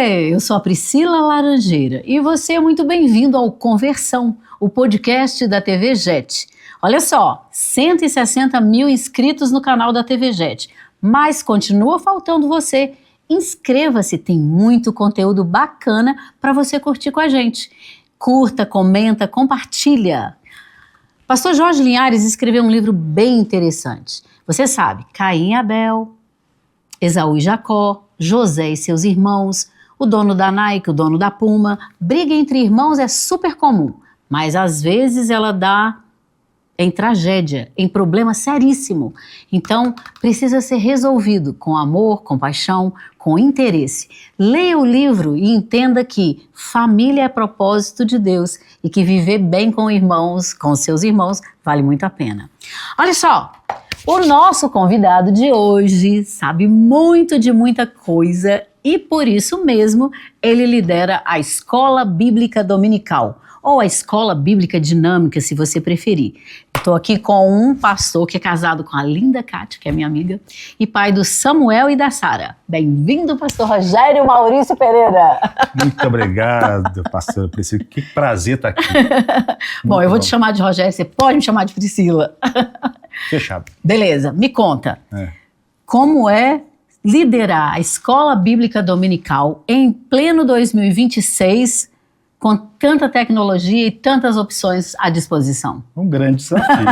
Oiê, eu sou a Priscila Laranjeira e você é muito bem-vindo ao Conversão, o podcast da TV Jet. Olha só, 160 mil inscritos no canal da TV Jet, mas continua faltando você. Inscreva-se, tem muito conteúdo bacana para você curtir com a gente. Curta, comenta, compartilha. Pastor Jorge Linhares escreveu um livro bem interessante. Você sabe, Caim e Abel, Esaú e Jacó, José e seus irmãos, o dono da Nike, o dono da Puma. Briga entre irmãos é super comum, mas às vezes ela dá em tragédia, em problema seríssimo. Então, precisa ser resolvido com amor, com paixão, com interesse. Leia o livro e entenda que família é propósito de Deus e que viver bem com irmãos, com seus irmãos, vale muito a pena. Olha só, o nosso convidado de hoje sabe muito de muita coisa e por isso mesmo ele lidera a Escola Bíblica Dominical, ou a Escola Bíblica Dinâmica, se você preferir. Estou aqui com um pastor que é casado com a linda Kátia, que é minha amiga, e pai do Samuel e da Sara. Bem-vindo, pastor Rogério Maurício Pereira. Muito obrigado, pastor Priscila. Que prazer estar aqui. Bom, eu vou te chamar de Rogério, você pode me chamar de Priscila. Fechado. Beleza, me conta. Como é liderar a Escola Bíblica Dominical em pleno 2026 com tanta tecnologia e tantas opções à disposição? Um grande desafio.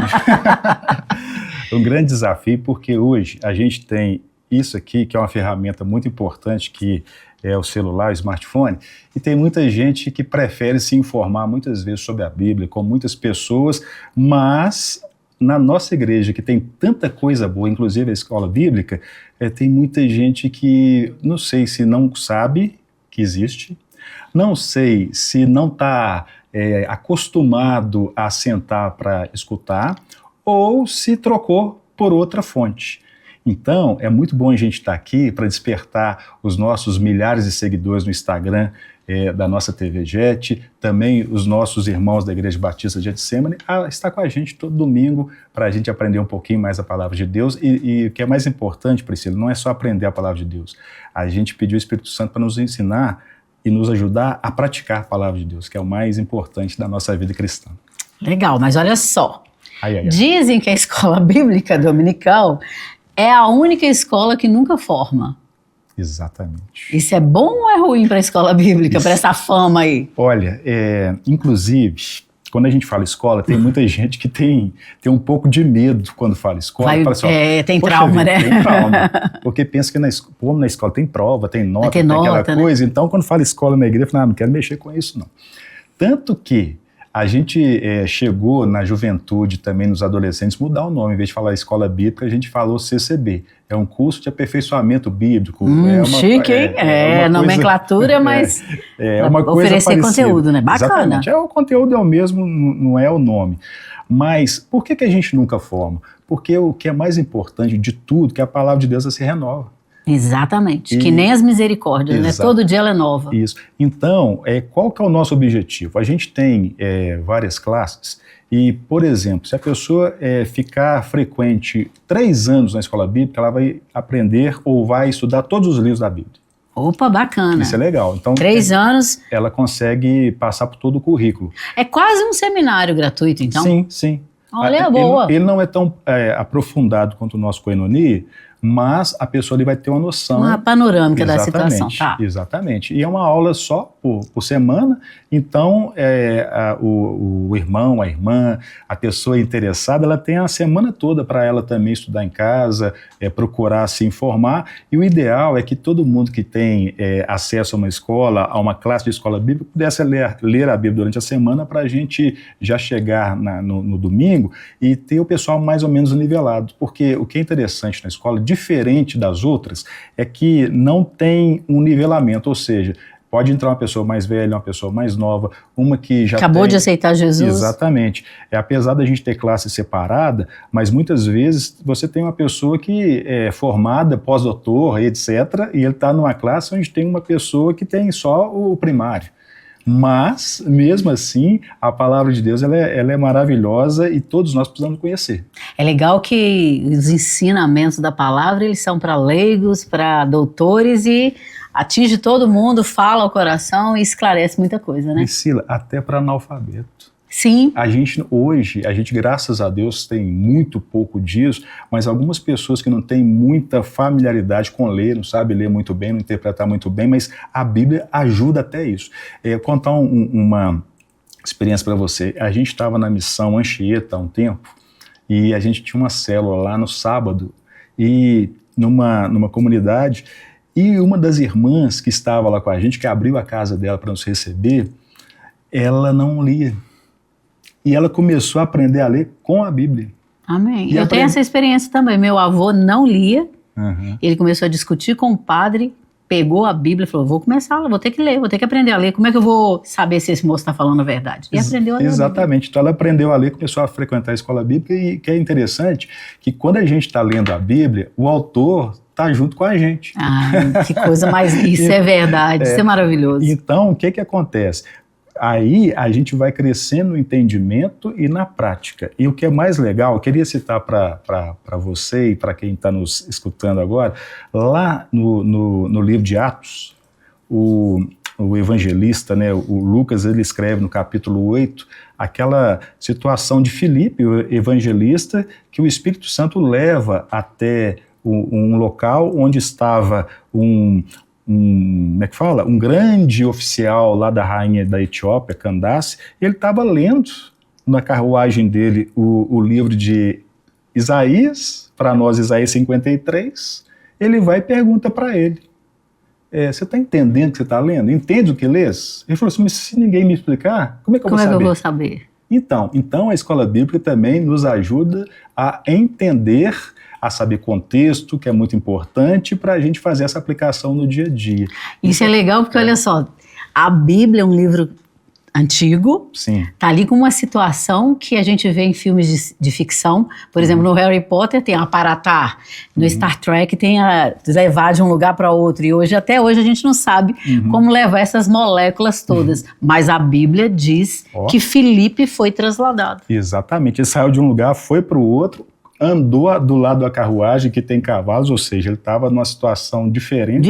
Um grande desafio, porque hoje a gente tem isso aqui, que é uma ferramenta muito importante, que é o celular, o smartphone, e tem muita gente que prefere se informar muitas vezes sobre a Bíblia, com muitas pessoas, mas na nossa igreja, que tem tanta coisa boa, inclusive a escola bíblica, tem muita gente que não sei se não sabe que existe, não sei se não está acostumado a sentar para escutar ou se trocou por outra fonte. Então, é muito bom a gente estar aqui para despertar os nossos milhares de seguidores no Instagram da nossa TV Jet, também os nossos irmãos da Igreja Batista de Getsemane, a estar com a gente todo domingo para a gente aprender um pouquinho mais a palavra de Deus. E o que é mais importante, Priscila, não é só aprender a palavra de Deus. A gente pediu o Espírito Santo para nos ensinar e nos ajudar a praticar a palavra de Deus, que é o mais importante da nossa vida cristã. Legal, mas olha só. Dizem que a Escola Bíblica Dominical é a única escola que nunca forma. Exatamente. Isso é bom ou é ruim para a escola bíblica, para essa fama aí? Olha, inclusive, quando a gente fala escola, tem muita gente que tem um pouco de medo quando fala escola. Fala assim, tem trauma, né? Tem trauma. Porque pensa que na escola tem prova, tem nota, tem aquela coisa. Né? Então, quando fala escola na igreja, fala, não quero mexer com isso, não. Tanto que a gente chegou na juventude, também nos adolescentes, mudar o nome. Em vez de falar escola bíblica, a gente falou CCB. É um curso de aperfeiçoamento bíblico. Chique, hein? Nomenclatura, mas uma coisa oferecer parecida. Conteúdo, né? Bacana. Exatamente. O conteúdo é o mesmo, não é o nome. Mas por que a gente nunca forma? Porque o que é mais importante de tudo, que a palavra de Deus se renova. Exatamente, que nem as misericórdias, né? Todo dia ela é nova. Isso. Então, qual que é o nosso objetivo? A gente tem várias classes e, por exemplo, se a pessoa ficar frequente 3 anos na escola bíblica, ela vai aprender ou vai estudar todos os livros da Bíblia. Opa, bacana. Isso é legal. Então, 3 anos. Ela consegue passar por todo o currículo. É quase um seminário gratuito, então? Sim, sim. Olha, boa. Ele não é tão aprofundado quanto o nosso Koinonia, mas a pessoa ali vai ter uma noção. Uma panorâmica da situação. Tá. Exatamente. E é uma aula só por semana, então o irmão, a irmã, a pessoa interessada, ela tem a semana toda para ela também estudar em casa, procurar se informar, e o ideal é que todo mundo que tem acesso a uma escola, a uma classe de escola bíblica, pudesse ler a Bíblia durante a semana para a gente já chegar no domingo e ter o pessoal mais ou menos nivelado, porque o que é interessante na escola, diferente das outras, é que não tem um nivelamento, ou seja, pode entrar uma pessoa mais velha, uma pessoa mais nova, uma que já acabou de aceitar Jesus. Exatamente. Apesar da gente ter classe separada, mas muitas vezes você tem uma pessoa que é formada, pós-doutor, etc., e ele está numa classe onde tem uma pessoa que tem só o primário. Mas, mesmo assim, a palavra de Deus ela é maravilhosa e todos nós precisamos conhecer. É legal que os ensinamentos da palavra, eles são para leigos, para doutores e atinge todo mundo, fala ao coração e esclarece muita coisa, né? Priscila, até para analfabeto. Sim. Hoje, graças a Deus, tem muito pouco disso, mas algumas pessoas que não têm muita familiaridade com ler, não sabem ler muito bem, não interpretar muito bem, mas a Bíblia ajuda até isso. Contar uma experiência para você. A gente estava na missão Anchieta há um tempo, e a gente tinha uma célula lá no sábado, e numa comunidade, e uma das irmãs que estava lá com a gente, que abriu a casa dela para nos receber, ela não lia. E ela começou a aprender a ler com a Bíblia. Amém. Eu tenho essa experiência também. Meu avô não lia, ele começou a discutir com o padre, pegou a Bíblia e falou, vou ter que ler, vou ter que aprender a ler. Como é que eu vou saber se esse moço está falando a verdade? E aprendeu a ler. Exatamente. Então ela aprendeu a ler, começou a frequentar a escola bíblica e que é interessante que quando a gente está lendo a Bíblia, o autor está junto com a gente. Ah, que coisa mais... Isso é verdade, isso é maravilhoso. Então, o que acontece? Aí a gente vai crescendo no entendimento e na prática. E o que é mais legal, eu queria citar para você e para quem está nos escutando agora, lá no livro de Atos, o evangelista, né, o Lucas, ele escreve no capítulo 8, aquela situação de Filipe, o evangelista, que o Espírito Santo leva até um local onde estava como é que fala? Um grande oficial lá da rainha da Etiópia, Candace, ele estava lendo na carruagem dele o livro de Isaías, para nós Isaías 53, ele vai e pergunta para ele, você está entendendo o que você está lendo? Entende o que lês? Ele falou assim, mas se ninguém me explicar, como é que eu vou saber? Então a escola bíblica também nos ajuda a entender, a saber contexto, que é muito importante para a gente fazer essa aplicação no dia a dia. Isso é legal porque, olha só, a Bíblia é um livro antigo, está ali com uma situação que a gente vê em filmes de ficção. Por exemplo, no Harry Potter tem a Paratar, no Star Trek tem a levar de um lugar para outro, e até hoje a gente não sabe como levar essas moléculas todas, mas a Bíblia diz que Filipe foi trasladado. Exatamente, ele saiu de um lugar, foi para o outro, andou do lado da carruagem que tem cavalos, ou seja, ele estava numa situação diferente.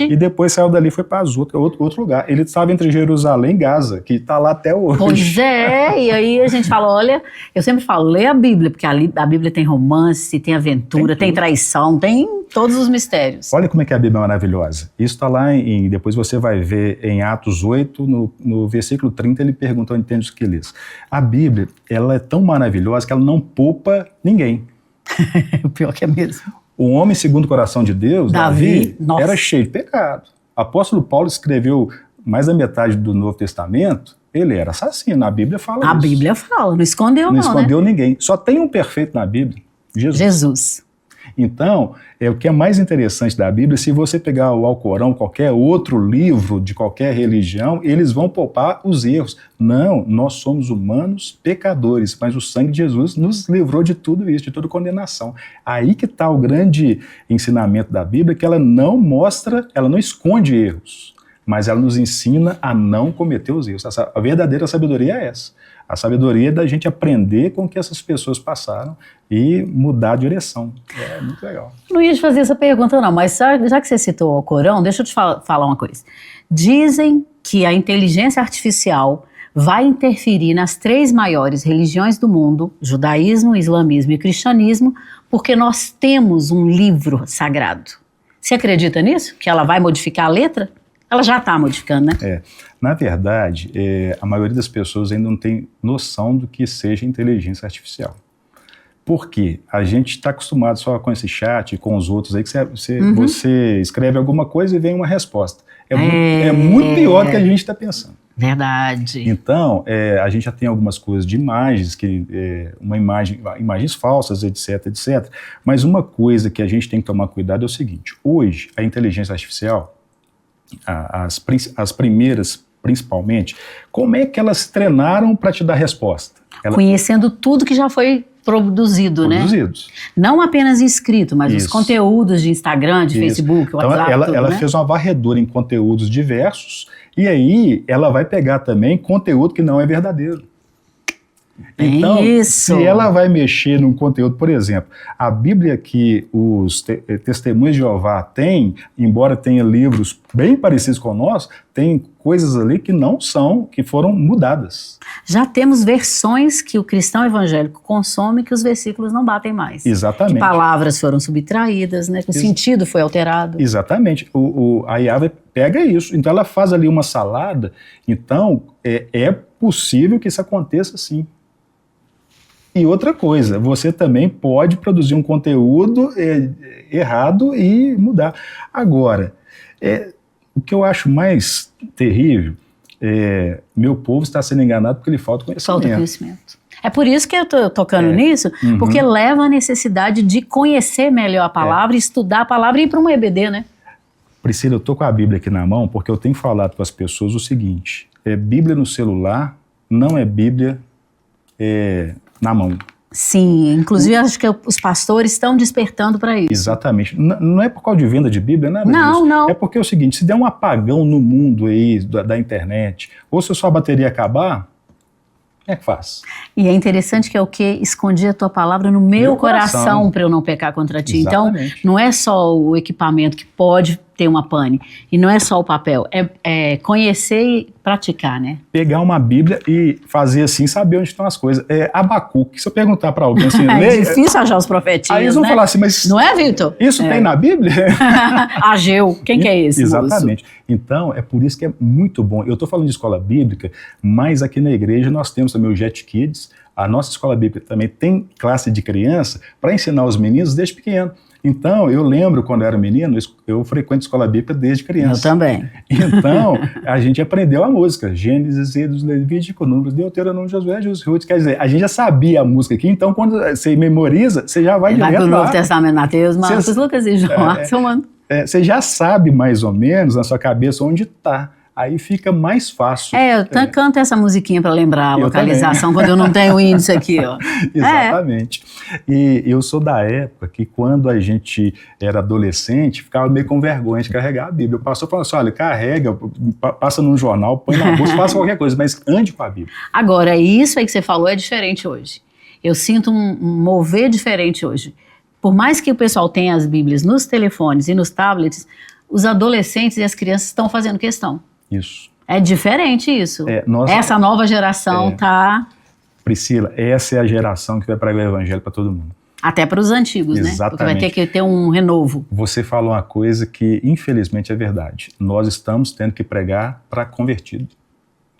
E depois saiu dali e foi para outro lugar. Ele estava entre Jerusalém e Gaza, que está lá até hoje. Pois é, e aí a gente fala, olha, eu sempre falo, lê a Bíblia, porque a Bíblia tem romance, tem aventura, tem traição, tem todos os mistérios. Olha como é que a Bíblia é maravilhosa. Isso está lá, depois você vai ver em Atos 8, no versículo 30, ele pergunta, eu entendo o que lês. A Bíblia, ela é tão maravilhosa que ela não poupa ninguém. O pior que é mesmo. O homem segundo o coração de Deus, Davi era cheio de pecado. O apóstolo Paulo escreveu mais da metade do Novo Testamento, ele era assassino, a Bíblia fala isso. A Bíblia fala, não escondeu não escondeu ninguém. Só tem um perfeito na Bíblia, Jesus. Então, o que é mais interessante da Bíblia, se você pegar o Alcorão, qualquer outro livro de qualquer religião, eles vão poupar os erros. Não, nós somos humanos pecadores, mas o sangue de Jesus nos livrou de tudo isso, de toda condenação. Aí que está o grande ensinamento da Bíblia, que ela não mostra, ela não esconde erros, mas ela nos ensina a não cometer os erros. A verdadeira sabedoria é essa. A sabedoria é da gente aprender com o que essas pessoas passaram e mudar a direção. É muito legal. Não ia te fazer essa pergunta não, mas já que você citou o Alcorão, deixa eu te falar uma coisa. Dizem que a inteligência artificial vai interferir nas 3 maiores religiões do mundo, judaísmo, islamismo e cristianismo, porque nós temos um livro sagrado. Você acredita nisso? Que ela vai modificar a letra? Ela já está modificando, né? Na verdade, a maioria das pessoas ainda não tem noção do que seja inteligência artificial. Por quê? A gente está acostumado só com esse chat, com os outros aí, que você escreve alguma coisa e vem uma resposta. É muito pior do que a gente está pensando. Verdade. Então, a gente já tem algumas coisas de imagens, imagens falsas, etc, etc. Mas uma coisa que a gente tem que tomar cuidado é o seguinte, hoje a inteligência artificial, as primeiras principalmente, como é que elas treinaram para te dar resposta? Conhecendo tudo que já foi produzido, né? Produzidos. Não apenas escrito, mas os conteúdos de Instagram, de Facebook, WhatsApp, então, tudo, ela né? fez uma varredura em conteúdos diversos, e aí ela vai pegar também conteúdo que não é verdadeiro. Então, se ela vai mexer num conteúdo, por exemplo, a Bíblia que os Testemunhas de Jeová têm, embora tenha livros bem parecidos com o nosso, tem coisas ali que não são, que foram mudadas. Já temos versões que o cristão evangélico consome que os versículos não batem mais. Exatamente. Que palavras foram subtraídas, né? Que o sentido foi alterado. Exatamente. A Yahweh pega isso. Então ela faz ali uma salada. Então é possível que isso aconteça sim. E outra coisa, você também pode produzir um conteúdo errado e mudar. Agora, o que eu acho mais terrível é meu povo está sendo enganado porque lhe falta conhecimento. Falta conhecimento. É por isso que eu estou tocando nisso, porque leva a necessidade de conhecer melhor a palavra, estudar a palavra e ir para uma EBD, né? Priscila, eu estou com a Bíblia aqui na mão porque eu tenho falado com as pessoas o seguinte, Bíblia no celular não é Bíblia na mão. Sim, inclusive acho que os pastores estão despertando para isso. Exatamente. Não é por causa de venda de Bíblia, nada disso. Não. É porque é o seguinte, se der um apagão no mundo aí da internet, ou se a sua bateria acabar, como é que faz? E é interessante que é o que? Escondi a tua palavra no meu coração para eu não pecar contra ti. Exatamente. Então, não é só o equipamento que pode ter uma pane, e não é só o papel, é conhecer e praticar, né? Pegar uma Bíblia e fazer assim, saber onde estão as coisas. Abacuque, se eu perguntar para alguém assim, é difícil achar os profetinhos, aí eles vão falar assim, mas... Não é, Vitor? Isso tem na Bíblia? Ageu, quem que é esse? Exatamente. Moço? Então, é por isso que é muito bom. Eu estou falando de escola bíblica, mas aqui na igreja nós temos também o Jet Kids, a nossa escola bíblica também tem classe de criança para ensinar os meninos desde pequeno. Então, eu lembro quando eu era menino, eu frequento escola bíblica desde criança. Eu também. Então, a gente aprendeu a música. Gênesis, Êxodo, Levítico, Números, Deuteronômio, Josué, Ruth. Quer dizer, a gente já sabia a música aqui, então quando você memoriza, você já vai direto lá. Vai para o Novo Testamento, Mateus, Marcos, Lucas e João. Você já sabe mais ou menos na sua cabeça onde está. Aí fica mais fácil. Eu canto essa musiquinha para lembrar a localização quando eu não tenho o índice aqui, ó. Exatamente. E eu sou da época que quando a gente era adolescente, ficava meio com vergonha de carregar a Bíblia. O pastor falou assim, olha, carrega, passa num jornal, põe na bolsa, faça qualquer coisa, mas ande com a Bíblia. Agora, isso aí que você falou é diferente hoje. Eu sinto um mover diferente hoje. Por mais que o pessoal tenha as Bíblias nos telefones e nos tablets, os adolescentes e as crianças estão fazendo questão. Isso. É diferente isso. Essa nova geração tá... Priscila, essa é a geração que vai pregar o evangelho para todo mundo. Até para os antigos, exatamente, né? Porque vai ter que ter um renovo. Você falou uma coisa que, infelizmente, é verdade. Nós estamos tendo que pregar para convertido.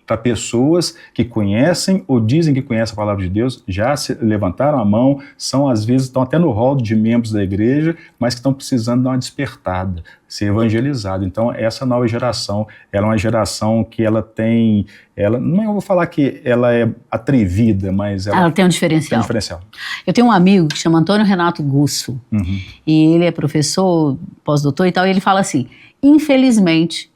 Para pessoas que conhecem ou dizem que conhecem a palavra de Deus, já se levantaram a mão, às vezes estão até no rol de membros da igreja, mas que estão precisando dar uma despertada, ser evangelizado. Então, essa nova geração, ela é uma geração que ela tem, não eu vou falar que ela é atrevida, mas ela tem um diferencial. Eu tenho um amigo que chama Antônio Renato Gusso, e ele é professor, pós-doutor e tal, e ele fala assim, infelizmente,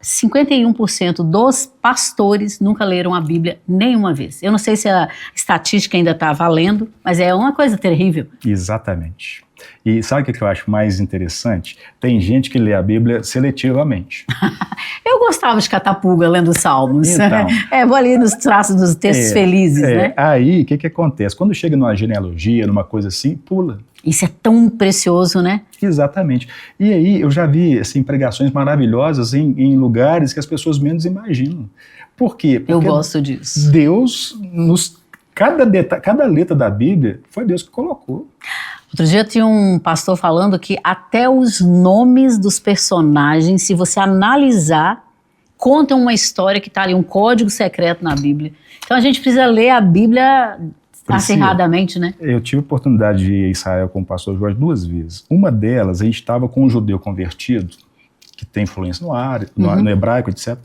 51% dos pastores nunca leram a Bíblia nenhuma vez. Eu não sei se a estatística ainda está valendo, mas é uma coisa terrível. Exatamente. E sabe o que eu acho mais interessante? Tem gente que lê a Bíblia seletivamente. Eu gostava de catapulga lendo Salmos. Então, vou ali nos traços dos textos felizes, né? Aí, o que acontece? Quando chega numa genealogia, numa coisa assim, pula. Isso é tão precioso, né? Exatamente. E aí, eu já vi assim, pregações maravilhosas em lugares que as pessoas menos imaginam. Por quê? Porque eu gosto disso. Deus, cada letra da Bíblia, foi Deus que colocou. Outro dia tinha um pastor falando que até os nomes dos personagens, se você analisar, contam uma história que está ali, um código secreto na Bíblia. Então a gente precisa ler a Bíblia acirradamente, né? Eu tive a oportunidade de ir a Israel com o pastor Jorge 2 vezes. Uma delas, a gente estava com um judeu convertido, que tem influência no árabe, no hebraico, etc.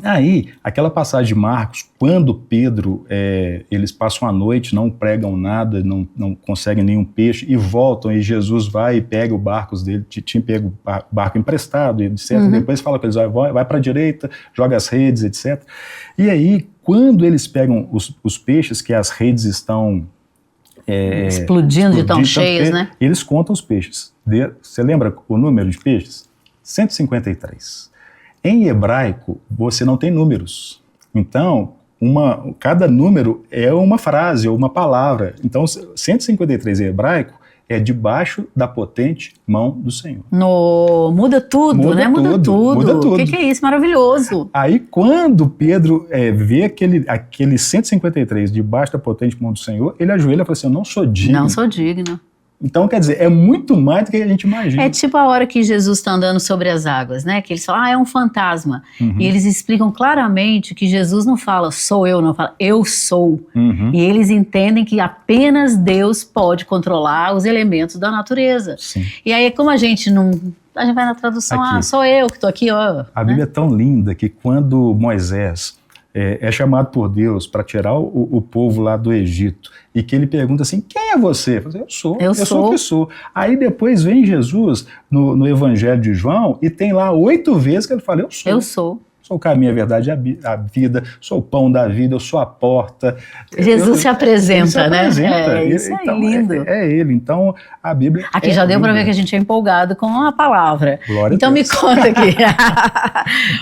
Aí, aquela passagem de Marcos, quando Pedro, eles passam a noite, não pregam nada, não conseguem nenhum peixe, e voltam, e Jesus vai e pega os barcos dele, tinha pego o barco emprestado, etc. Depois fala para eles, vai para a direita, joga as redes, etc. E aí, quando eles pegam os peixes, que as redes estão explodindo de tão cheios, né? Eles contam os peixes. Você lembra o número de peixes? 153. Em hebraico, você não tem números. Então, cada número é uma frase ou uma palavra. Então, 153 em hebraico é debaixo da potente mão do Senhor. Muda tudo, né? Muda tudo. O que é isso? Maravilhoso. Aí, quando Pedro vê aquele 153 debaixo da potente mão do Senhor, ele ajoelha e fala assim, eu não sou digno. Não sou digno. Então, quer dizer, é muito mais do que a gente imagina. É tipo a hora que Jesus está andando sobre as águas, né? Que eles falam, é um fantasma. Uhum. E eles explicam claramente que Jesus não fala, sou eu, não fala, eu sou. Uhum. E eles entendem que apenas Deus pode controlar os elementos da natureza. Sim. E aí, como a gente vai na tradução, sou eu que estou aqui, ó. A Bíblia é tão linda que quando Moisés é chamado por Deus para tirar o povo lá do Egito, e que ele pergunta assim, quem é você? Eu sou o que sou. Aí depois vem Jesus no Evangelho de João e tem lá 8 vezes que ele fala, eu sou. Eu sou. Sou o caminho, a verdade e a vida, sou o pão da vida, eu sou a porta. Jesus se apresenta, né? Isso é então, lindo. É ele, então a Bíblia aqui já deu para ver que a gente é empolgado com a palavra. Glória então a Deus. Me conta aqui,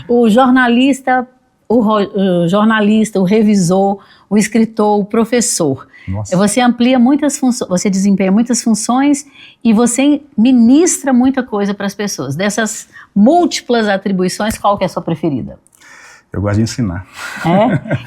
o jornalista, o revisor, o escritor, o professor. Nossa. Você amplia muitas funções, você desempenha muitas funções e você ministra muita coisa para as pessoas. Dessas múltiplas atribuições, qual que é a sua preferida? Eu gosto de ensinar.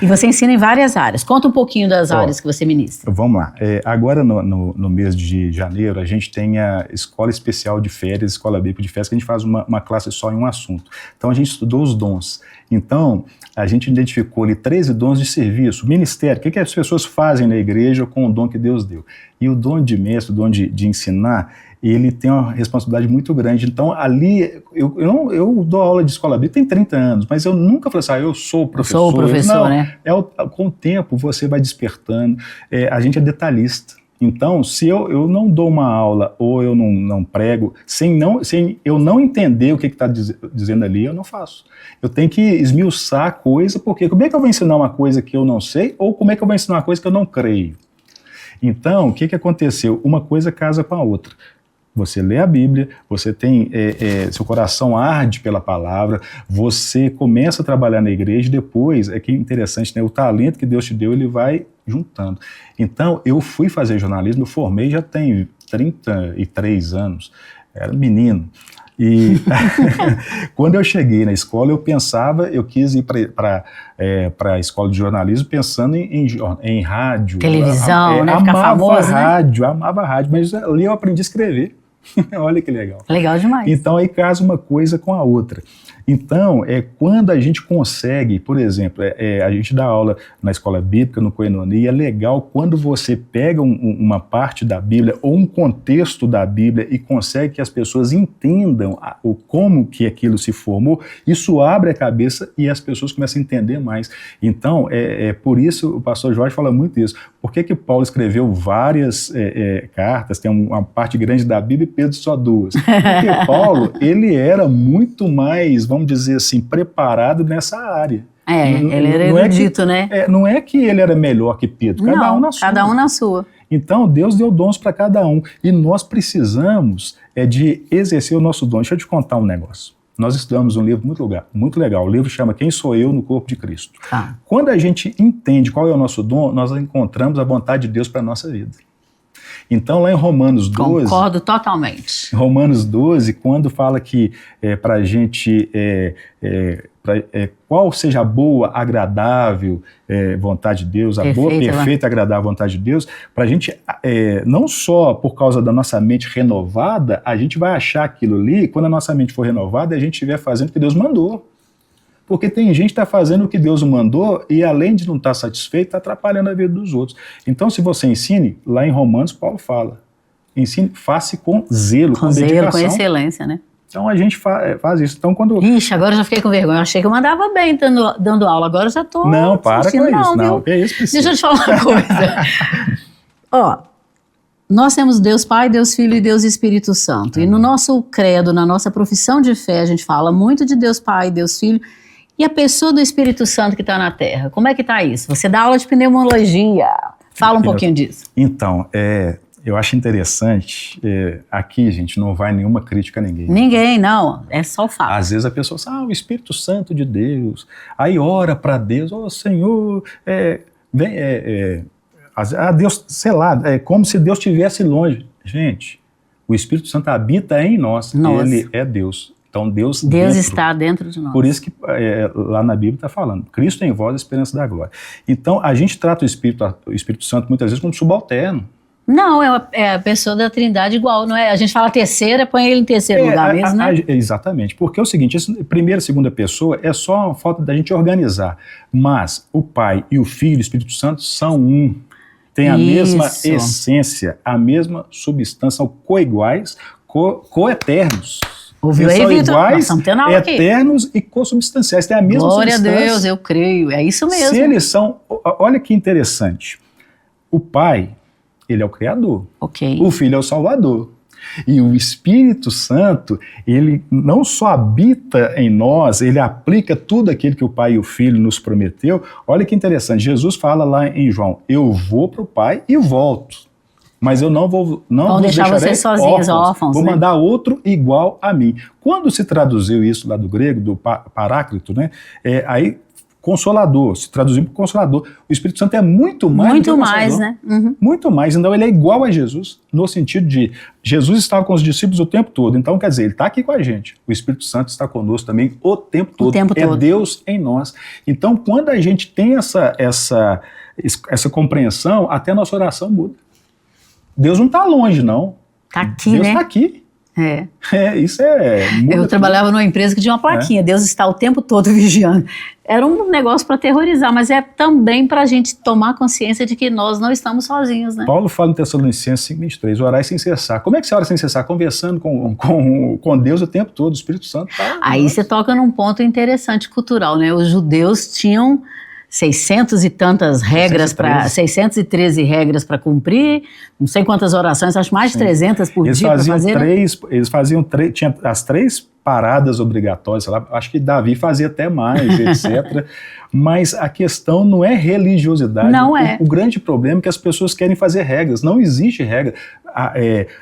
E você ensina em várias áreas. Conta um pouquinho das áreas que você ministra. Vamos lá. Agora, no mês de janeiro, a gente tem a Escola Especial de Férias, Escola Bíblica de Férias, que a gente faz uma classe só em um assunto. Então, a gente estudou os dons. Então, a gente identificou ali 13 dons de serviço, ministério, o que as pessoas fazem na igreja com o dom que Deus deu. E o dom de mestre, o dom de ensinar, ele tem uma responsabilidade muito grande. Então, ali, eu dou aula de escola bíblica, tem 30 anos, mas eu nunca falei assim, eu sou professor. Sou o professor, não, né? Com o tempo, você vai despertando. A gente é detalhista. Então, se eu não dou uma aula ou eu não prego, sem eu não entender o que está dizendo ali, eu não faço. Eu tenho que esmiuçar a coisa, porque como é que eu vou ensinar uma coisa que eu não sei, ou como é que eu vou ensinar uma coisa que eu não creio? Então, o que aconteceu? Uma coisa casa com a outra. Você lê a Bíblia, você tem, seu coração arde pela palavra, você começa a trabalhar na igreja e depois, que é interessante, né, o talento que Deus te deu, ele vai juntando. Então, eu fui fazer jornalismo, eu formei já tem 33 anos, era menino. E quando eu cheguei na escola, eu quis ir para a escola de jornalismo pensando em rádio. Televisão, né? Ficar famoso, amava rádio, mas ali eu aprendi a escrever. Olha que legal. Legal demais. Então aí casa uma coisa com a outra. Então, quando a gente consegue, por exemplo, a gente dá aula na escola bíblica, no Koinonia, e é legal quando você pega uma parte da Bíblia ou um contexto da Bíblia e consegue que as pessoas entendam como que aquilo se formou, isso abre a cabeça e as pessoas começam a entender mais. Então, por isso o pastor Jorge fala muito isso. Por que Paulo escreveu várias cartas, tem uma parte grande da Bíblia e Pedro só 2? Porque Paulo, ele era muito mais, vamos dizer assim, preparado nessa área. Ele era erudito, né? Não é que ele era melhor que Pedro, cada um na sua. Então, Deus deu dons para cada um, e nós precisamos de exercer o nosso dom. Deixa eu te contar um negócio. Nós estudamos um livro muito legal, o livro chama Quem Sou Eu no Corpo de Cristo. Quando a gente entende qual é o nosso dom, nós encontramos a vontade de Deus para a nossa vida. Então, lá em Romanos 12... Concordo totalmente. Em Romanos 12, quando fala que para a gente... qual seja a boa, agradável vontade de Deus, boa, perfeita, agradável vontade de Deus, para a gente, não só por causa da nossa mente renovada, a gente vai achar aquilo ali, quando a nossa mente for renovada, a gente estiver fazendo o que Deus mandou. Porque tem gente que está fazendo o que Deus mandou e, além de não estar satisfeito, está atrapalhando a vida dos outros. Então, se você ensine, lá em Romanos, Paulo fala, ensine, faça com zelo, com dedicação. Com excelência, né? Então, a gente faz isso. Então, quando... Ixi, agora eu já fiquei com vergonha. Eu achei que eu mandava bem dando aula, agora eu já estou... Não, para com isso. Não, é isso que precisa. Deixa eu te falar uma coisa. Nós temos Deus Pai, Deus Filho e Deus Espírito Santo. E no nosso credo, na nossa profissão de fé, a gente fala muito de Deus Pai, Deus Filho. E a pessoa do Espírito Santo que está na Terra, como é que está isso? Você dá aula de pneumologia, Fala um pouquinho disso. Então, eu acho interessante, aqui, gente, não vai nenhuma crítica a ninguém. Ninguém, não, é só o fato. Às vezes a pessoa fala, o Espírito Santo de Deus, aí ora para Deus, Senhor, Deus, sei lá, é como se Deus estivesse longe. Gente, o Espírito Santo habita em nós, ele é Deus. Então Deus está dentro de nós. Por isso que lá na Bíblia está falando, Cristo em vós, a esperança da glória. Então a gente trata o Espírito Santo muitas vezes como subalterno. Não, é a pessoa da Trindade igual, não é? A gente fala terceira, põe ele em terceiro lugar mesmo, né? Exatamente, porque é o seguinte, primeira e segunda pessoa é só uma falta da gente organizar, mas o Pai e o Filho e o Espírito Santo são um, têm a mesma essência, a mesma substância, são coiguais, coeternos. Ouviu aí, Vitor? Iguais, eternos e consubstanciais, têm a mesma substância. Glória a Deus, eu creio, é isso mesmo. Se eles são, olha que interessante, o Pai, ele é o Criador, o Filho é o Salvador, e o Espírito Santo, ele não só habita em nós, ele aplica tudo aquilo que o Pai e o Filho nos prometeu. Olha que interessante, Jesus fala lá em João, eu vou para o Pai e volto, mas eu não vos deixar vocês sozinhos, órfãos, vou mandar outro igual a mim. Quando se traduziu isso lá do grego, do Paráclito, né, aí Consolador, se traduzir por Consolador. O Espírito Santo é muito mais do que o Consolador. Muito mais, né? Uhum. Muito mais. Então ele é igual a Jesus, no sentido de Jesus estava com os discípulos o tempo todo. Então, quer dizer, ele está aqui com a gente. O Espírito Santo está conosco também o tempo todo. Deus em nós. Então, quando a gente tem essa compreensão, até a nossa oração muda. Deus não está longe, não. Está aqui, Deus está aqui. Isso eu trabalhava numa empresa que tinha uma plaquinha, Deus está o tempo todo vigiando. Era um negócio para aterrorizar, mas é também para a gente tomar consciência de que nós não estamos sozinhos, né? Paulo fala em Tessalonicenses 5:23, orai sem cessar. Como é que você ora sem cessar? Conversando com Deus o tempo todo, o Espírito Santo está. Aí você toca num ponto interessante cultural, né? Os judeus tinham 600 e tantas regras, 613 regras para cumprir, não sei quantas orações, acho mais de 300 por dia para fazer. Eles faziam tinha as 3 paradas obrigatórias, lá, acho que Davi fazia até mais, etc. Mas a questão não é religiosidade. Não é. O grande problema é que as pessoas querem fazer regras. Não existe regra.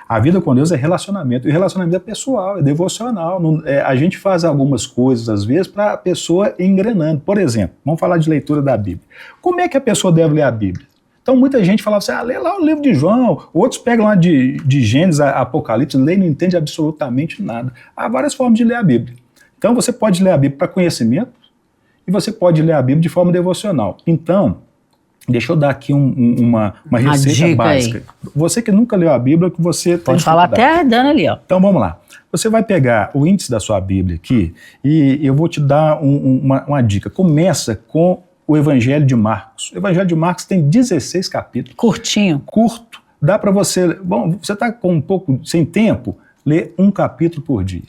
A vida com Deus é relacionamento. E relacionamento é pessoal, é devocional. A gente faz algumas coisas, às vezes, para a pessoa ir engrenando. Por exemplo, vamos falar de leitura da Bíblia. Como é que a pessoa deve ler a Bíblia? Então muita gente falava assim, lê lá o livro de João, outros pegam lá de Gênesis, Apocalipse, lê e não entende absolutamente nada. Há várias formas de ler a Bíblia. Então você pode ler a Bíblia para conhecimento e você pode ler a Bíblia de forma devocional. Então, deixa eu dar aqui uma receita básica. Aí. Você que nunca leu a Bíblia, que você pode falar até dando ali, ó. Então vamos lá. Você vai pegar o índice da sua Bíblia aqui e eu vou te dar uma dica. Começa com o Evangelho de Marcos. O Evangelho de Marcos tem 16 capítulos. Curtinho. Curto. Dá para você... Bom, você está com um pouco sem tempo, lê um capítulo por dia.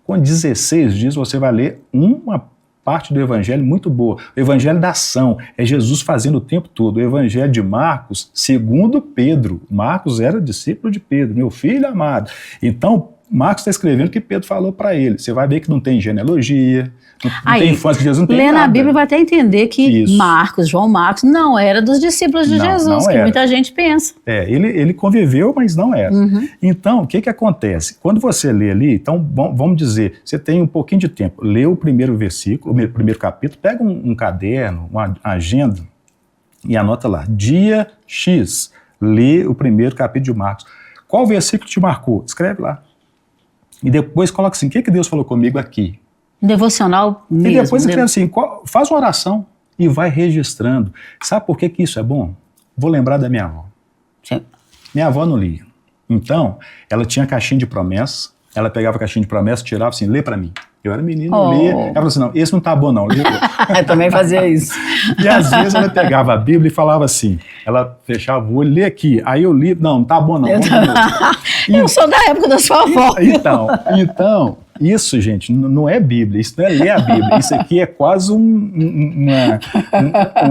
Com 16 dias você vai ler uma parte do Evangelho muito boa. O Evangelho da ação. É Jesus fazendo o tempo todo. O Evangelho de Marcos, segundo Pedro. Marcos era discípulo de Pedro, meu filho amado. Então, Marcos está escrevendo o que Pedro falou para ele. Você vai ver que não tem genealogia, não tem infância de Jesus, não tem nada. Lendo a Bíblia vai até entender que João Marcos, não era dos discípulos de Jesus, que muita gente pensa. Ele conviveu, mas não era. Uhum. Então, o que acontece? Quando você lê ali, então, vamos dizer, você tem um pouquinho de tempo, lê o primeiro versículo, o primeiro capítulo, pega um caderno, uma agenda e anota lá, dia X, lê o primeiro capítulo de Marcos. Qual versículo te marcou? Escreve lá. E depois coloca assim, o que Deus falou comigo aqui? Devocional mesmo. E depois escreve assim, faz uma oração e vai registrando. Sabe por que isso é bom? Vou lembrar da minha avó. Sim. Minha avó não lia. Então, ela tinha caixinha de promessa, ela pegava a caixinha de promessa, tirava assim, lê pra mim. Eu era menino, eu lia. Ela falou assim, não, esse não tá bom não. Eu também fazia isso. E às vezes ela pegava a Bíblia e falava assim, ela fechava o olho, lê aqui. Aí eu li, não tá bom não. Eu sou da época da sua avó. Então, isso, gente, não é Bíblia, isso não é ler a Bíblia, isso aqui é quase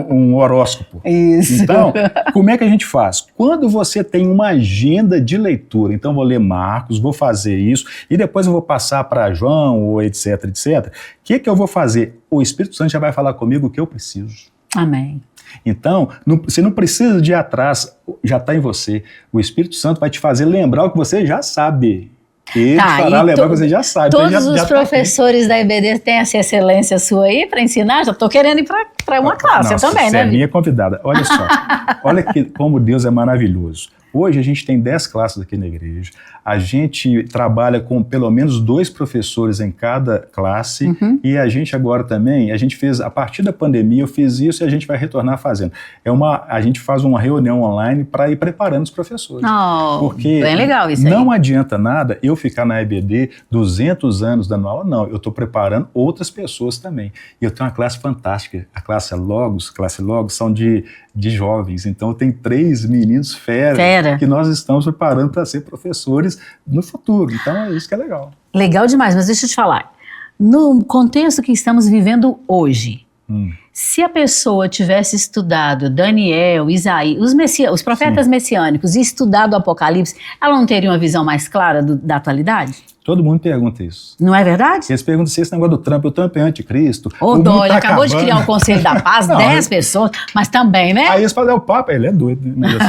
um horóscopo. Isso. Então, como é que a gente faz? Quando você tem uma agenda de leitura, então vou ler Marcos, vou fazer isso, e depois eu vou passar para João, ou etc, etc, o que eu vou fazer? O Espírito Santo já vai falar comigo o que eu preciso. Amém. Então, você não precisa de ir atrás, já está em você. O Espírito Santo vai te fazer lembrar o que você já sabe. Ele fará lembrar o que você já sabe. Todos os professores da EBD têm essa excelência sua aí para ensinar? Já estou querendo ir para uma classe, Nossa, também, você né? é minha convidada. Olha só, olha como Deus é maravilhoso. Hoje a gente tem 10 classes aqui na igreja, a gente trabalha com pelo menos 2 professores em cada classe, e a gente agora também, a gente fez, a partir da pandemia eu fiz isso e a gente vai retornar fazendo. A gente faz uma reunião online para ir preparando os professores. Porque bem legal isso aí. Não adianta nada eu ficar na EBD 200 anos dando aula, não, eu estou preparando outras pessoas também. E eu tenho uma classe fantástica, a classe Logos são de jovens, então tem 3 meninos fera que nós estamos preparando para ser professores no futuro. Então é isso que é legal. Legal demais, mas deixa eu te falar. No contexto que estamos vivendo hoje, se a pessoa tivesse estudado Daniel, Isaías, os profetas messiânicos e estudado o Apocalipse, ela não teria uma visão mais clara da atualidade? Todo mundo pergunta isso. Não é verdade? Eles perguntam se esse negócio do Trump, o Trump é anticristo. Ele acabou de criar um Conselho da Paz, 10 pessoas, mas também, né? Aí eles falam, o Papa, ele é doido, né? Mas, assim,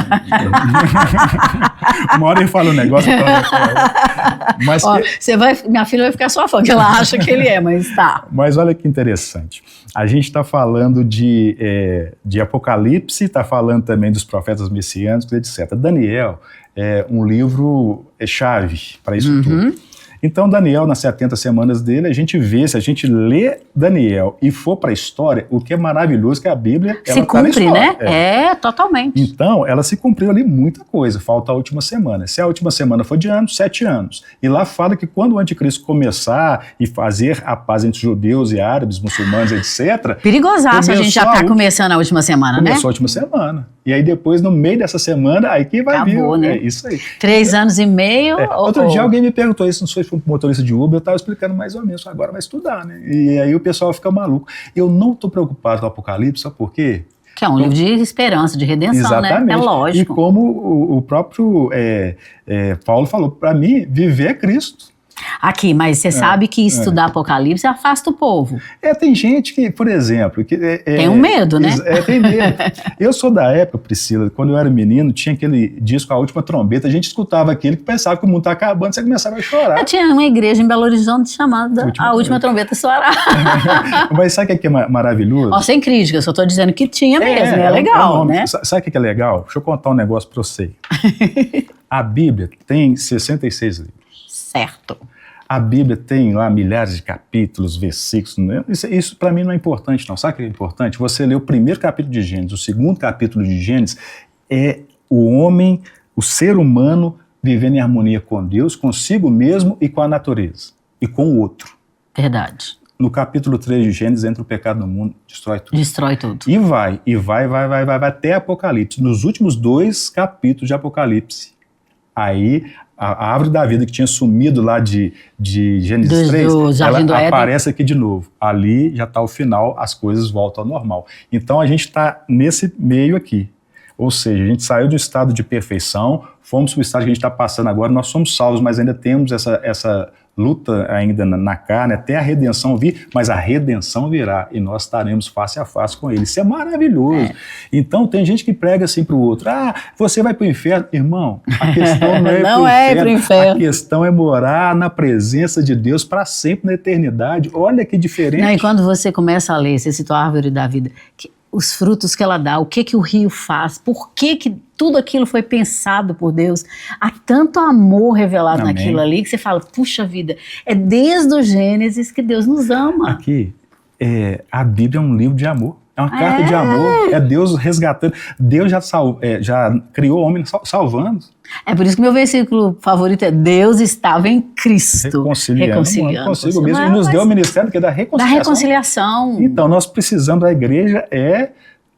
uma hora ele fala um negócio, mas minha filha vai ficar sua fã, que ela acha que ele é, mas tá. Mas olha que interessante. A gente está falando de Apocalipse, está falando também dos profetas messiânicos, etc. Daniel é um livro chave para isso tudo. Então, Daniel, nas 70 semanas dele, a gente vê, se a gente lê Daniel e for para a história, o que é maravilhoso é que a Bíblia se cumpre, né? Totalmente. Então, ela se cumpriu ali muita coisa, falta a última semana. Se a última semana for de anos, 7 anos. E lá fala que quando o anticristo começar e fazer a paz entre judeus e árabes, muçulmanos, etc. Perigosaço, a gente já está começando a última semana, né? Começou a última semana. E aí depois, no meio dessa semana, aí que vai vir. Acabou, né? É isso aí. 3 anos e meio. Outro dia alguém me perguntou isso, não sei se foi um motorista de Uber, eu estava explicando mais ou menos, agora vai estudar, né? E aí o pessoal fica maluco. Eu não estou preocupado com o Apocalipse, sabe por quê? Que é um livro de esperança, de redenção, exatamente, né? É lógico. E como o próprio Paulo falou, para mim, viver é Cristo. Aqui, mas você sabe que estudar Apocalipse afasta o povo. Tem gente que, por exemplo... tem um medo, né? Tem medo. Eu sou da época, Priscila, quando eu era menino, tinha aquele disco A Última Trombeta, a gente escutava aquele que pensava que o mundo estava acabando, você começava a chorar. Eu tinha uma igreja em Belo Horizonte chamada A Última Trombeta Soará. Mas sabe o que é maravilhoso? Sem crítica, eu só estou dizendo que tinha mesmo, é legal, né? Sabe o que é legal? Deixa eu contar um negócio para você. A Bíblia tem 66 livros. Certo. A Bíblia tem lá milhares de capítulos, versículos. Né? Isso para mim não é importante, não. Sabe o que é importante? Você lê o primeiro capítulo de Gênesis, o segundo capítulo de Gênesis, é o homem, o ser humano, vivendo em harmonia com Deus, consigo mesmo e com a natureza. E com o outro. Verdade. No capítulo 3 de Gênesis, entra o pecado no mundo, destrói tudo. Destrói tudo. E vai até Apocalipse. Nos últimos 2 capítulos de Apocalipse, aí a árvore da vida que tinha sumido lá de Gênesis 3, ela aparece aqui de novo. Ali já está o final, as coisas voltam ao normal. Então a gente está nesse meio aqui. Ou seja, a gente saiu do estado de perfeição, fomos para o estado que a gente está passando agora, nós somos salvos, mas ainda temos essa luta ainda na carne, até a redenção vir, mas a redenção virá e nós estaremos face a face com ele. Isso é maravilhoso. Então tem gente que prega assim para o outro, você vai para o inferno. Irmão, a questão não é para o inferno, a questão é morar na presença de Deus para sempre na eternidade. Olha que diferente. E quando você começa a ler, você citou a árvore da vida, os frutos que ela dá, o que o rio faz, por que tudo aquilo foi pensado por Deus. Há tanto amor revelado naquilo ali que você fala, puxa vida, é desde o Gênesis que Deus nos ama. Aqui, a Bíblia é um livro de amor. É uma carta de amor, é Deus resgatando. Deus já criou o homem salvando. É por isso que meu versículo favorito é Deus estava em Cristo. Reconciliando consigo mesmo. E nos deu o ministério que é da reconciliação. Da reconciliação. Então, nós precisamos da igreja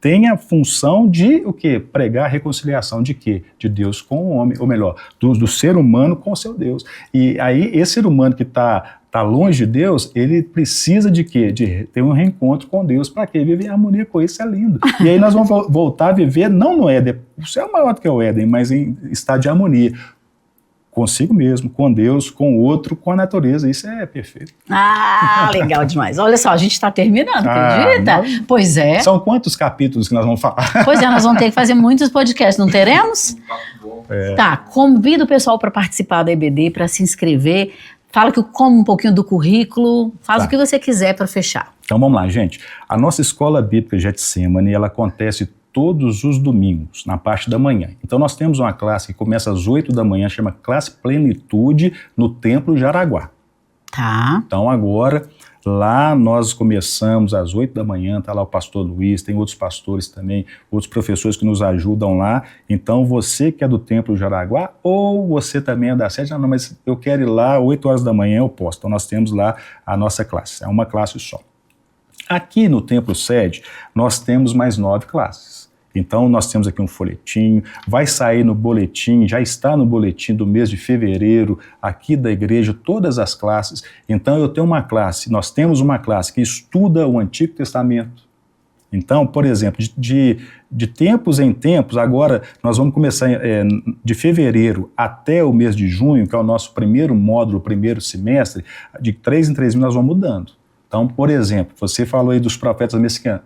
tem a função de o quê? Pregar a reconciliação de quê? De Deus com o homem, ou melhor, do ser humano com o seu Deus. E aí, esse ser humano que está longe de Deus, ele precisa de quê? De ter um reencontro com Deus. Para quê? Viver em harmonia com isso é lindo. E aí nós vamos voltar a viver, não no Éden, o céu é maior do que o Éden, mas em estado de harmonia consigo mesmo, com Deus, com o outro, com a natureza. Isso é perfeito. Ah, legal demais. Olha só, a gente está terminando, acredita? Pois é. São quantos capítulos que nós vamos falar? Pois é, nós vamos ter que fazer muitos podcasts, não teremos? Tá, convido o pessoal para participar da EBD, para se inscrever. Fala como um pouquinho do currículo, faz o que você quiser para fechar. Então vamos lá, gente. A nossa Escola Bíblica Getsemane, ela acontece todos os domingos, na parte da manhã. Então nós temos uma classe que começa às 8 da manhã, chama Classe Plenitude, no Templo Jaraguá. Tá. Então agora, lá nós começamos às 8 da manhã, tá lá o pastor Luiz, tem outros pastores também, outros professores que nos ajudam lá. Então você que é do Templo Jaraguá, ou você também é da sede, não, mas eu quero ir lá, 8 horas da manhã eu posso. Então nós temos lá a nossa classe, é uma classe só. Aqui no Templo Sede, nós temos mais 9 classes. Então, nós temos aqui um folhetinho, vai sair no boletim, já está no boletim do mês de fevereiro, aqui da igreja, todas as classes. Então, eu tenho uma classe, nós temos uma classe que estuda o Antigo Testamento. Então, por exemplo, de tempos em tempos, agora nós vamos começar de fevereiro até o mês de junho, que é o nosso primeiro módulo, primeiro semestre, de 3 em 3 meses nós vamos mudando. Então, por exemplo, você falou aí dos profetas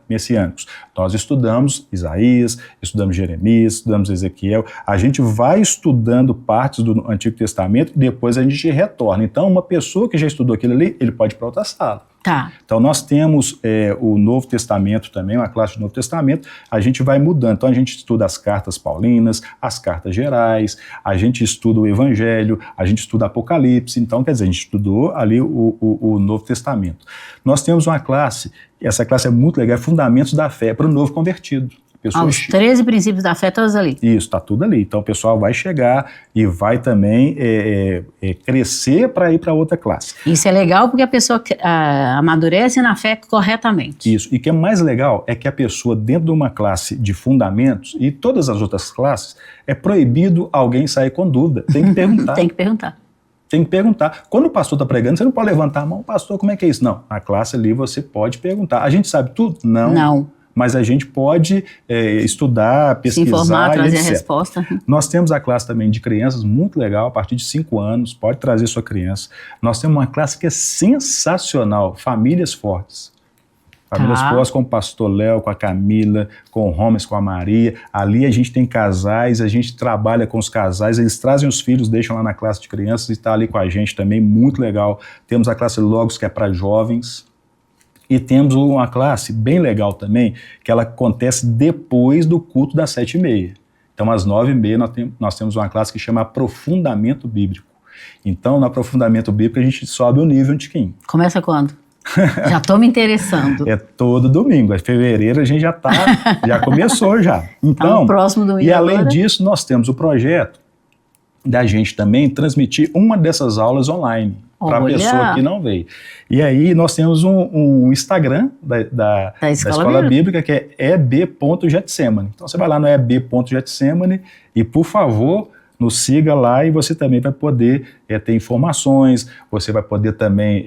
messiânicos. Nós estudamos Isaías, estudamos Jeremias, estudamos Ezequiel. A gente vai estudando partes do Antigo Testamento e depois a gente retorna. Então, uma pessoa que já estudou aquilo ali, ele pode ir para outra sala. Tá. Então, nós temos o Novo Testamento também, uma classe de Novo Testamento, a gente vai mudando. Então, a gente estuda as cartas paulinas, as cartas gerais, a gente estuda o Evangelho, a gente estuda Apocalipse. Então, quer dizer, a gente estudou ali o Novo Testamento. Nós temos uma classe, essa classe é muito legal, é Fundamentos da Fé, para o novo convertido. Os 13 princípios da fé, todos ali. Isso, está tudo ali. Então o pessoal vai chegar e vai também crescer para ir para outra classe. Isso é legal porque a pessoa amadurece na fé corretamente. Isso. E o que é mais legal é que a pessoa, dentro de uma classe de fundamentos e todas as outras classes, é proibido alguém sair com dúvida. Tem que perguntar. Tem que perguntar. Tem que perguntar. Quando o pastor está pregando, você não pode levantar a mão, pastor, como é que é isso? Não, na classe ali você pode perguntar. A gente sabe tudo? Não. Não. Mas a gente pode estudar, pesquisar, se informar, trazer etc. a resposta. Nós temos a classe também de crianças, muito legal, a partir de 5 anos, pode trazer sua criança. Nós temos uma classe que é sensacional, Famílias Fortes. Famílias Fortes com o pastor Léo, com a Camila, com o Romes, com a Maria. Ali a gente tem casais, a gente trabalha com os casais, eles trazem os filhos, deixam lá na classe de crianças e está ali com a gente também, muito legal. Temos a classe Logos, que é para jovens. E temos uma classe bem legal também, que ela acontece depois do culto das 7h30. Então, às 9h30, nós temos uma classe que chama Aprofundamento Bíblico. Então, no Aprofundamento Bíblico, a gente sobe o nível um tiquinho. Começa quando? Já estou me interessando. É todo domingo. Em fevereiro a gente já começou já. Então, próximo domingo e além agora? disso, nós temos o projeto da gente também transmitir uma dessas aulas online. Para a pessoa que não veio. E aí nós temos um Instagram da Escola Bíblica, que é eb.getsemane. Então você vai lá no eb.getsemane e, por favor, nos siga lá e você também vai poder ter informações, você vai poder também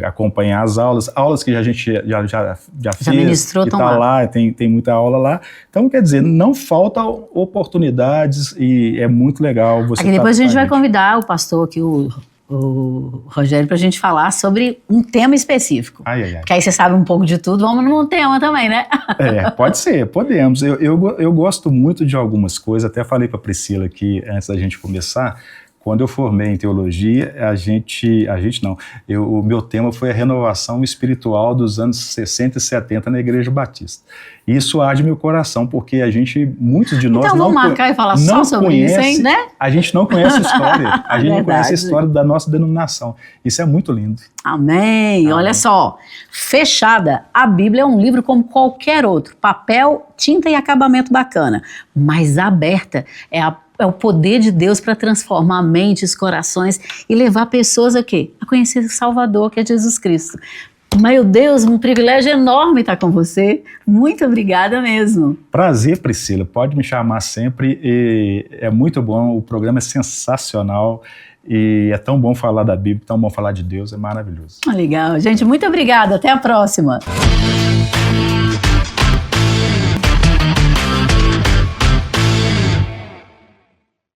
acompanhar as aulas que a gente já fez, que está lá, tem muita aula lá. Então, quer dizer, não falta oportunidades e é muito legal você aqui depois a gente vai convidar o pastor aqui, o Rogério, para a gente falar sobre um tema específico. Porque aí você sabe um pouco de tudo, vamos num tema também, né? Pode ser, podemos. Eu gosto muito de algumas coisas, até falei para a Priscila aqui, antes da gente começar, quando eu formei em teologia, o meu tema foi a renovação espiritual dos anos 60 e 70 na Igreja Batista. Isso arde meu coração, porque muitos de nós então, vamos marcar e falar só sobre isso, hein, né? A gente não conhece a história, a gente não conhece a história da nossa denominação. Isso é muito lindo. Amém. Olha só, fechada, a Bíblia é um livro como qualquer outro, papel, tinta e acabamento bacana, mas aberta é o poder de Deus para transformar mentes, corações e levar pessoas a quê? A conhecer o Salvador, que é Jesus Cristo. Meu Deus, um privilégio enorme estar com você. Muito obrigada mesmo. Prazer, Priscila. Pode me chamar sempre. É muito bom, o programa é sensacional. E é tão bom falar da Bíblia, tão bom falar de Deus, é maravilhoso. Legal, gente. Muito obrigada. Até a próxima.